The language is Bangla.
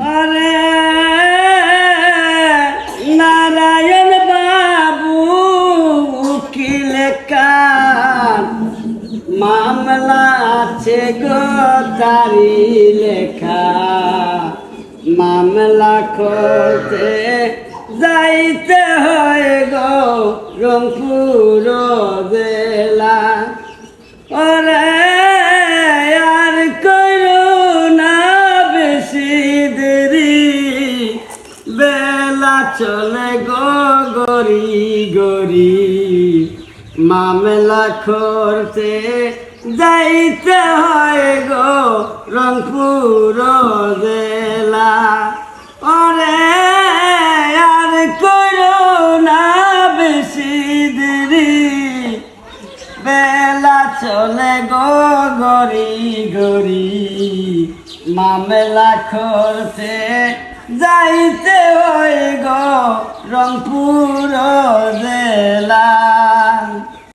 আরে নারায়ণ বাবু উকিল কান মামলা আছে গো তারি লেখা মামলা করতে যাইতে হয় গো রংপুর জেলা ওরে আর করো না বেশি দেরি বেলা চলে গো গরি গরি মামলা করতে যাইতে হয় গো রংপুর জেলা ওরে আর করো না বেশি দেরি বেলা চলে গো গরি গরি মামলা করতে যাইতে হয় গো রংপুর